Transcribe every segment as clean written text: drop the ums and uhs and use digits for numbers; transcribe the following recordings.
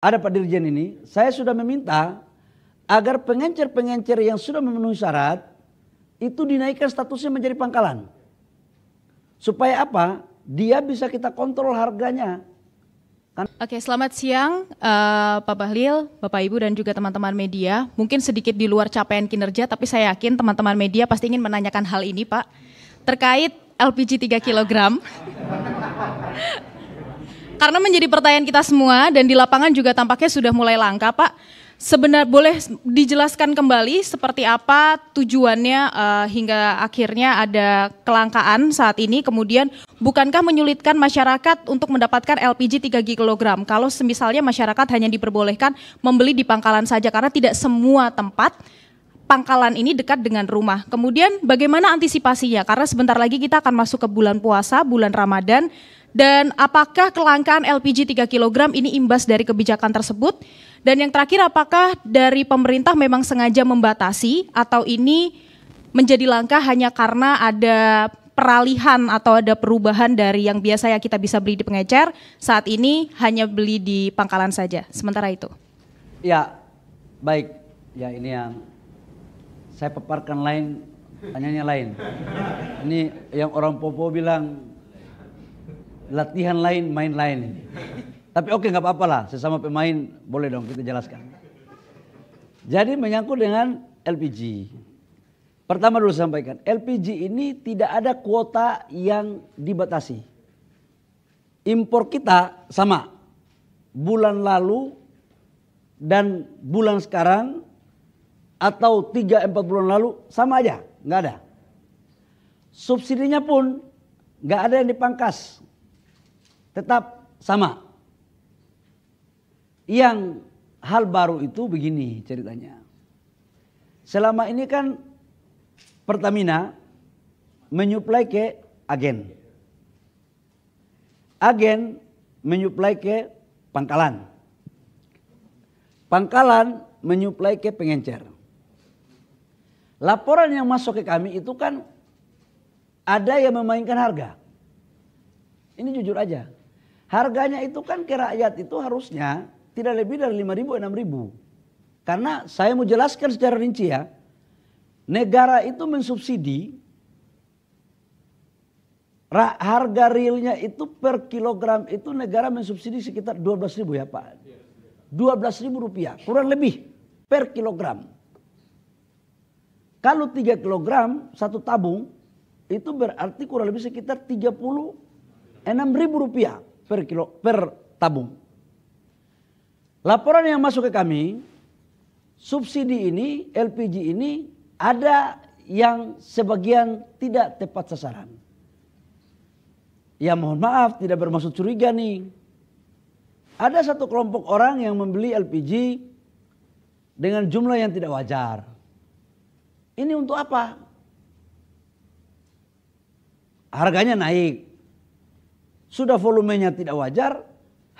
ada Pak Dirjen ini, saya sudah meminta agar pengencer-pengencer yang sudah memenuhi syarat itu dinaikkan statusnya menjadi pangkalan. Supaya apa? Dia bisa kita kontrol harganya. Oke, selamat siang Pak Bahlil, Bapak Ibu dan juga teman-teman media. Mungkin sedikit di luar capaian kinerja, tapi saya yakin teman-teman media pasti ingin menanyakan hal ini Pak. Terkait LPG 3 kg. Karena menjadi pertanyaan kita semua dan di lapangan juga tampaknya sudah mulai langka Pak. Sebenarnya boleh dijelaskan kembali seperti apa tujuannya hingga akhirnya ada kelangkaan saat ini. Kemudian bukankah menyulitkan masyarakat untuk mendapatkan LPG 3 kg kalau misalnya masyarakat hanya diperbolehkan membeli di pangkalan saja karena tidak semua tempat pangkalan ini dekat dengan rumah. Kemudian bagaimana antisipasinya? Karena sebentar lagi kita akan masuk ke bulan puasa, bulan Ramadan. Dan apakah kelangkaan LPG 3 kg ini imbas dari kebijakan tersebut? Dan yang terakhir, apakah dari pemerintah memang sengaja membatasi atau ini menjadi langkah hanya karena ada peralihan atau ada perubahan dari yang biasanya kita bisa beli di pengecer, saat ini hanya beli di pangkalan saja, sementara itu? Ya, baik. Ya ini yang saya paparkan lain, tanyanya lain. Ini yang orang Popo bilang, latihan lain, main lain. Tapi oke, nggak apa-apa lah, sesama pemain boleh dong kita jelaskan. Jadi menyangkut dengan LPG. Pertama dulu sampaikan, LPG ini tidak ada kuota yang dibatasi. Impor kita sama, bulan lalu dan bulan sekarang atau 3-4 bulan lalu sama aja, nggak ada. Subsidinya pun nggak ada yang dipangkas, tetap sama. Yang hal baru itu begini ceritanya. Selama ini kan Pertamina menyuplai ke agen. Agen menyuplai ke pangkalan. Pangkalan menyuplai ke pengencer. Laporan yang masuk ke kami itu kan ada yang memainkan harga. Ini jujur aja. Harganya itu kan ke rakyat itu harusnya tidak lebih dari 5.000, 6.000. Karena saya mau jelaskan secara rinci ya. Negara itu mensubsidi harga realnya itu per kilogram itu negara mensubsidi sekitar 12.000 ya Pak. 12.000 rupiah kurang lebih per kilogram. Kalau 3 kilogram satu tabung itu berarti kurang lebih sekitar 36.000 rupiah per tabung. Laporan yang masuk ke kami, subsidi ini, LPG ini ada yang sebagian tidak tepat sasaran. Ya mohon maaf tidak bermaksud curiga nih. Ada satu kelompok orang yang membeli LPG dengan jumlah yang tidak wajar. Ini untuk apa? Harganya naik. Sudah volumenya tidak wajar,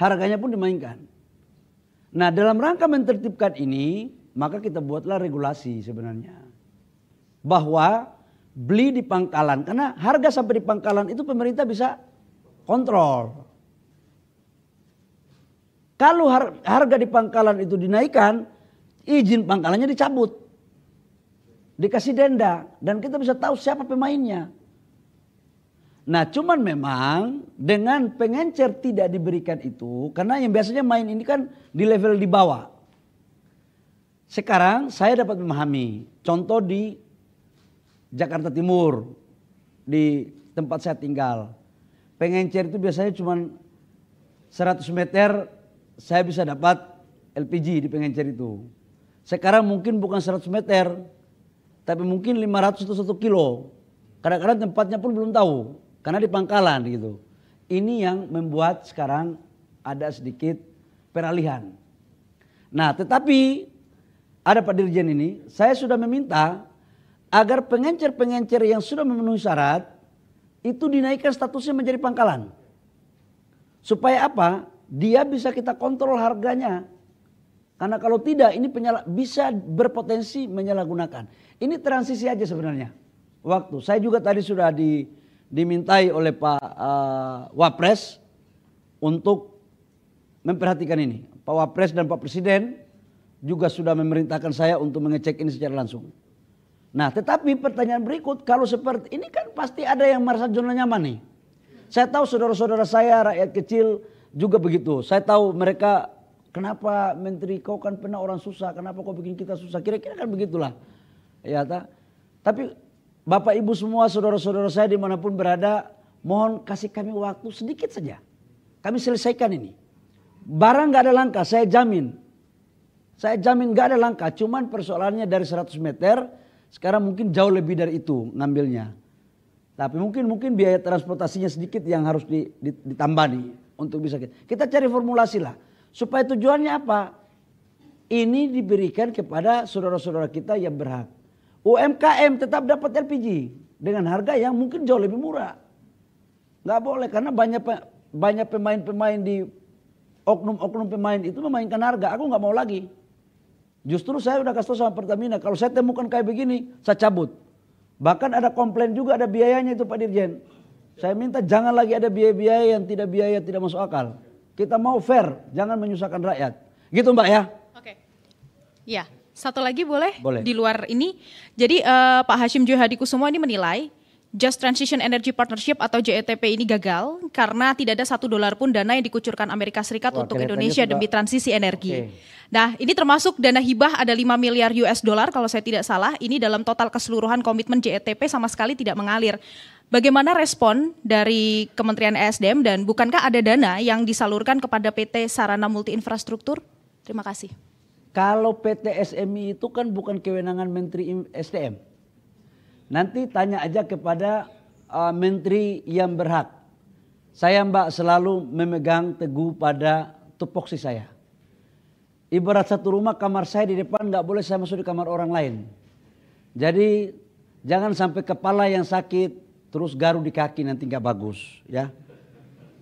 harganya pun dimainkan. Nah dalam rangka mentertibkan ini, maka kita buatlah regulasi sebenarnya. Bahwa beli di pangkalan, karena harga sampai di pangkalan itu pemerintah bisa kontrol. Kalau harga di pangkalan itu dinaikkan, izin pangkalannya dicabut. Dikasih denda, dan kita bisa tahu siapa pemainnya. Nah cuman memang dengan pengencer tidak diberikan itu, karena yang biasanya main ini kan di level di bawah. Sekarang saya dapat memahami, contoh di Jakarta Timur, di tempat saya tinggal. Pengencer itu biasanya cuma 100 meter saya bisa dapat LPG di pengencer itu. Sekarang mungkin bukan 100 meter, tapi mungkin 500 atau 1 kilo. Kadang-kadang tempatnya pun belum tahu. Karena di pangkalan gitu. Ini yang membuat sekarang ada sedikit peralihan. Nah tetapi ada Pak Dirjen ini, saya sudah meminta agar pengencer-pengencer yang sudah memenuhi syarat itu dinaikkan statusnya menjadi pangkalan. Supaya apa? Dia bisa kita kontrol harganya. Karena kalau tidak ini bisa berpotensi menyalahgunakan. Ini transisi aja sebenarnya. Waktu saya juga tadi sudah dimintai oleh Pak Wapres untuk memperhatikan ini. Pak Wapres dan Pak Presiden juga sudah memerintahkan saya untuk mengecek ini secara langsung. Nah, tetapi pertanyaan berikut, kalau seperti ini kan pasti ada yang merasa zona nyaman nih. Saya tahu saudara-saudara saya rakyat kecil juga begitu. Saya tahu mereka, kenapa Menteri kau kan pernah orang susah, kenapa kau bikin kita susah? Kira-kira kan begitulah. Ya, tapi Bapak Ibu semua saudara-saudara saya dimanapun berada, mohon kasih kami waktu sedikit saja. Kami selesaikan ini. Barang gak ada langkah, saya jamin. Saya jamin gak ada langkah, cuman persoalannya dari 100 meter, sekarang mungkin jauh lebih dari itu ngambilnya. Tapi mungkin biaya transportasinya sedikit yang harus ditambah nih untuk bisa kita cari formulasi lah. Supaya tujuannya apa? Ini diberikan kepada saudara-saudara kita yang berhak. UMKM tetap dapat LPG dengan harga yang mungkin jauh lebih murah. Nggak boleh karena banyak pemain-pemain di oknum-oknum pemain itu memainkan harga. Aku nggak mau lagi. Justru saya udah kasih tahu sama Pertamina, kalau saya temukan kayak begini, saya cabut. Bahkan ada komplain juga, ada biayanya itu Pak Dirjen. Saya minta jangan lagi ada biaya-biaya yang tidak masuk akal. Kita mau fair, jangan menyusahkan rakyat. Gitu Mbak ya? Oke. Ya, satu lagi boleh? Boleh. Di luar ini. Jadi Pak Hashim Joy Hadikusumo ini menilai Just Transition Energy Partnership atau JETP ini gagal karena tidak ada $1 pun dana yang dikucurkan Amerika Serikat untuk Indonesia demi transisi energi. Okay. Nah, ini termasuk dana hibah ada 5 miliar US dollar kalau saya tidak salah. Ini dalam total keseluruhan komitmen JETP sama sekali tidak mengalir. Bagaimana respon dari Kementerian ESDM dan bukankah ada dana yang disalurkan kepada PT Sarana Multi Infrastruktur? Terima kasih. Kalau PT SMI itu kan bukan kewenangan Menteri SDM. Nanti tanya aja kepada menteri yang berhak. Saya Mbak selalu memegang teguh pada tupoksi saya. Ibarat satu rumah, kamar saya di depan, nggak boleh saya masuk di kamar orang lain. Jadi jangan sampai kepala yang sakit terus garu di kaki, nanti nggak bagus ya.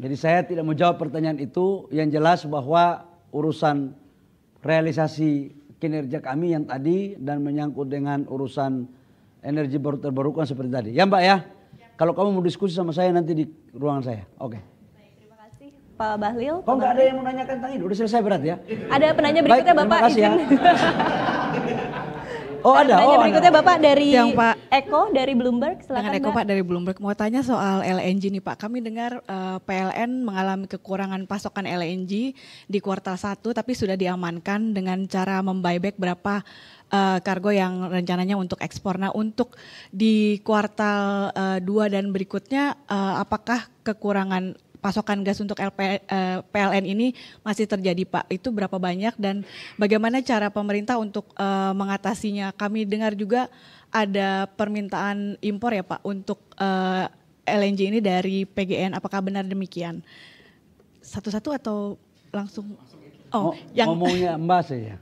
Jadi saya tidak mau jawab pertanyaan itu. Yang jelas bahwa urusan realisasi kinerja kami yang tadi dan menyangkut dengan urusan energi baru terbarukan seperti tadi. Ya Mbak ya? Kalau kamu mau diskusi sama saya nanti di ruangan saya. Oke. Baik, terima kasih Pak Bahlil. Kok nggak ada yang mau nanyakan tentang ini? Udah selesai berat ya? Ada penanya berikutnya baik, Bapak. Terima kasih ya. Oh ada. Penanya berikutnya ada. Bapak dari yang Pak Eko dari Bloomberg. Silakan dengan Eko Mbak. Pak dari Bloomberg. Mau tanya soal LNG nih Pak. Kami dengar PLN mengalami kekurangan pasokan LNG di kuartal 1 tapi sudah diamankan dengan cara membuyback berapa kargo yang rencananya untuk ekspor. Nah untuk di kuartal 2 dan berikutnya apakah kekurangan pasokan gas untuk PLN ini masih terjadi Pak? Itu berapa banyak dan bagaimana cara pemerintah untuk mengatasinya? Kami dengar juga ada permintaan impor ya Pak untuk LNG ini dari PGN. Apakah benar demikian? Satu-satu atau langsung? Oh, ngomongnya Mbak saja.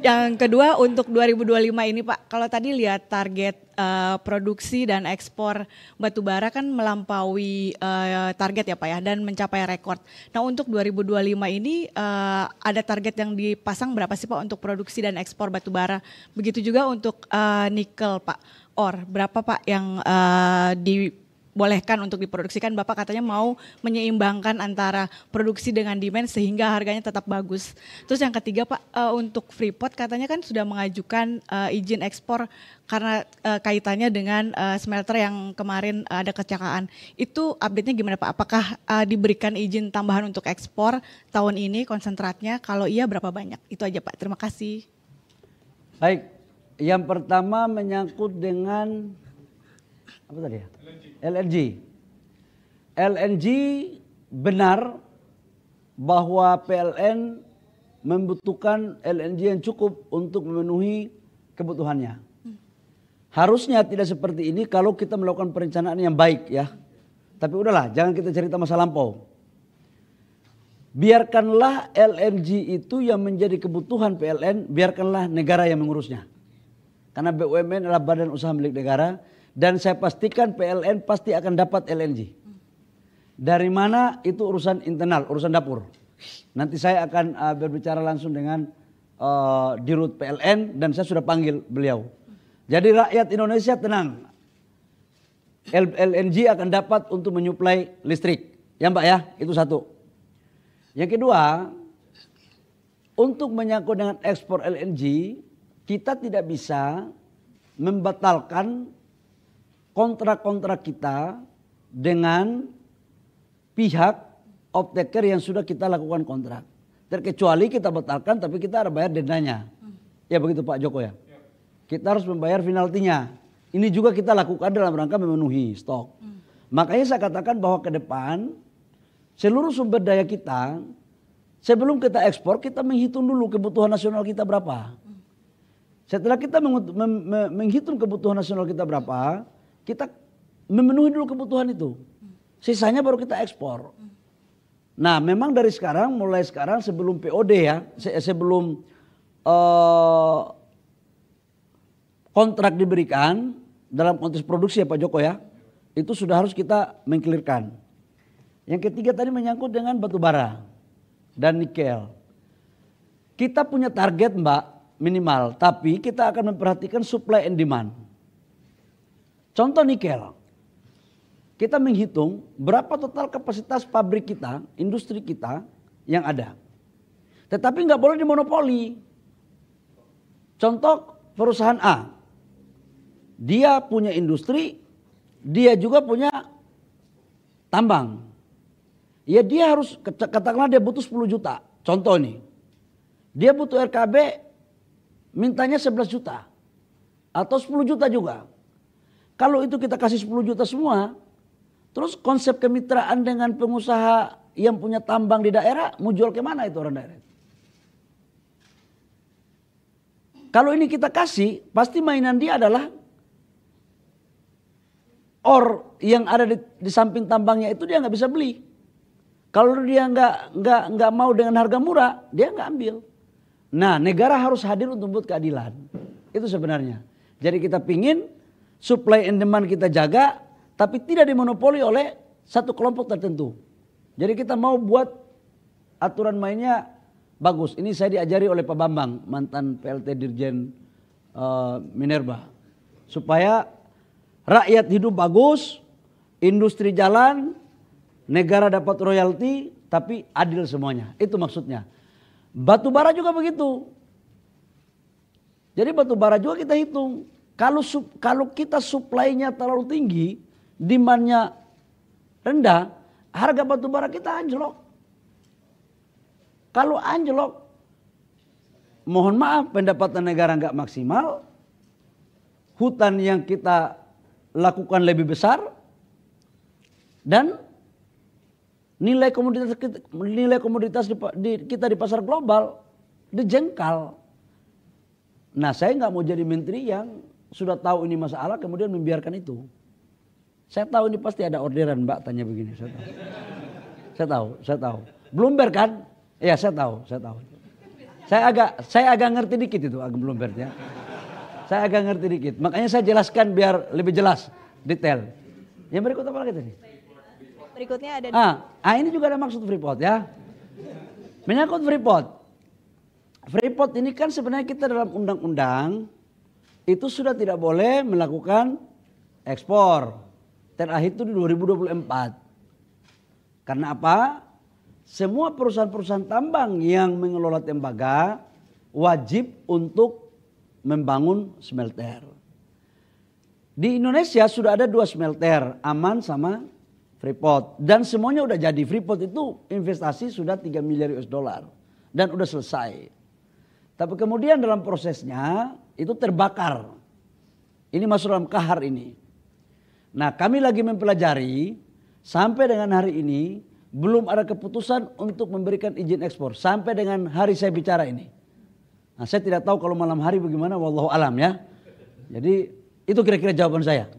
Yang kedua untuk 2025 ini Pak, kalau tadi lihat target produksi dan ekspor batu bara kan melampaui target ya Pak ya dan mencapai rekor. Nah untuk 2025 ini ada target yang dipasang berapa sih Pak untuk produksi dan ekspor batu bara? Begitu juga untuk nikel Pak, berapa Pak yang dibolehkan untuk diproduksikan? Bapak katanya mau menyeimbangkan antara produksi dengan demand sehingga harganya tetap bagus. Terus yang ketiga Pak, untuk Freeport katanya kan sudah mengajukan izin ekspor karena kaitannya dengan smelter yang kemarin ada kecelakaan. Itu update-nya gimana Pak? Apakah diberikan izin tambahan untuk ekspor tahun ini konsentratnya? Kalau iya berapa banyak? Itu aja Pak, terima kasih. Baik, yang pertama menyangkut dengan apa tadi ya? LNG. LNG benar bahwa PLN membutuhkan LNG yang cukup untuk memenuhi kebutuhannya. Harusnya tidak seperti ini kalau kita melakukan perencanaan yang baik ya. Tapi udahlah, jangan kita cerita masa lampau. Biarkanlah LNG itu yang menjadi kebutuhan PLN, biarkanlah negara yang mengurusnya. Karena BUMN adalah badan usaha milik negara. Dan saya pastikan PLN pasti akan dapat LNG. Dari mana itu urusan internal, urusan dapur. Nanti saya akan berbicara langsung dengan Dirut PLN dan saya sudah panggil beliau. Jadi rakyat Indonesia tenang. LNG akan dapat untuk menyuplai listrik. Ya Mbak ya, itu satu. Yang kedua, untuk menyangkut dengan ekspor LNG, kita tidak bisa membatalkan kontrak-kontrak kita dengan pihak off-taker yang sudah kita lakukan kontrak. Terkecuali kita batalkan tapi kita harus bayar dendanya. Ya begitu Pak Joko ya. Kita harus membayar penaltinya. Ini juga kita lakukan dalam rangka memenuhi stok. Makanya saya katakan bahwa ke depan seluruh sumber daya kita sebelum kita ekspor kita menghitung dulu kebutuhan nasional kita berapa. Setelah kita menghitung kebutuhan nasional kita berapa, kita memenuhi dulu kebutuhan itu. Sisanya baru kita ekspor. Nah memang dari sekarang, mulai sekarang sebelum POD ya, sebelum kontrak diberikan dalam konteks produksi ya Pak Joko ya, itu sudah harus kita mengklirkan. Yang ketiga tadi menyangkut dengan batu bara dan nikel. Kita punya target Mbak minimal, tapi kita akan memperhatikan supply and demand. Contoh nikel. Kita menghitung berapa total kapasitas pabrik kita, industri kita yang ada. Tetapi nggak boleh dimonopoli. Contoh perusahaan A. Dia punya industri, dia juga punya tambang. Ya dia harus, katakanlah dia butuh 10 juta. Contoh nih. Dia butuh RKB, mintanya 11 juta. Atau 10 juta juga. Kalau itu kita kasih 10 juta semua, terus konsep kemitraan dengan pengusaha yang punya tambang di daerah, mau jual kemana itu orang daerah? Kalau ini kita kasih, pasti mainan dia adalah ore yang ada di samping tambangnya itu dia nggak bisa beli. Kalau dia nggak mau dengan harga murah, dia nggak ambil. Nah, negara harus hadir untuk membuat keadilan. Itu sebenarnya. Jadi kita pingin supply and demand kita jaga, tapi tidak dimonopoli oleh satu kelompok tertentu. Jadi kita mau buat aturan mainnya bagus. Ini saya diajari oleh Pak Bambang, mantan PLT Dirjen Minerba. Supaya rakyat hidup bagus, industri jalan, negara dapat royalti, tapi adil semuanya. Itu maksudnya. Batu bara juga begitu. Jadi batu bara juga kita hitung. Kalau kita suplainya terlalu tinggi, demandnya rendah, harga batu bara kita anjlok. Kalau anjlok, mohon maaf pendapatan negara nggak maksimal, hutan yang kita lakukan lebih besar, dan nilai komoditas kita di pasar global dijengkal. Nah saya nggak mau jadi menteri yang sudah tahu ini masalah kemudian membiarkan itu. Saya tahu ini pasti ada orderan Mbak tanya begini. Saya tahu. Bloomberg kan? Ya saya tahu. Saya agak ngerti dikit itu Bloomberg ya. Saya agak ngerti dikit. Makanya saya jelaskan biar lebih jelas, detail. Yang berikut apa lagi tadi? Berikutnya ada ini juga ada maksud Freeport ya. Menyangkut Freeport. Freeport ini kan sebenarnya kita dalam undang-undang itu sudah tidak boleh melakukan ekspor. Terakhir itu di 2024. Karena apa? Semua perusahaan-perusahaan tambang yang mengelola tembaga wajib untuk membangun smelter. Di Indonesia sudah ada 2 smelter, Aman sama Freeport. Dan semuanya udah jadi. Freeport itu investasi sudah 3 miliar US dollar. Dan udah selesai. Tapi kemudian dalam prosesnya itu terbakar. Ini masuk dalam kahar ini. Nah kami lagi mempelajari sampai dengan hari ini belum ada keputusan untuk memberikan izin ekspor. Sampai dengan hari saya bicara ini. Nah saya tidak tahu kalau malam hari bagaimana, wallahu alam ya. Jadi itu kira-kira jawaban saya.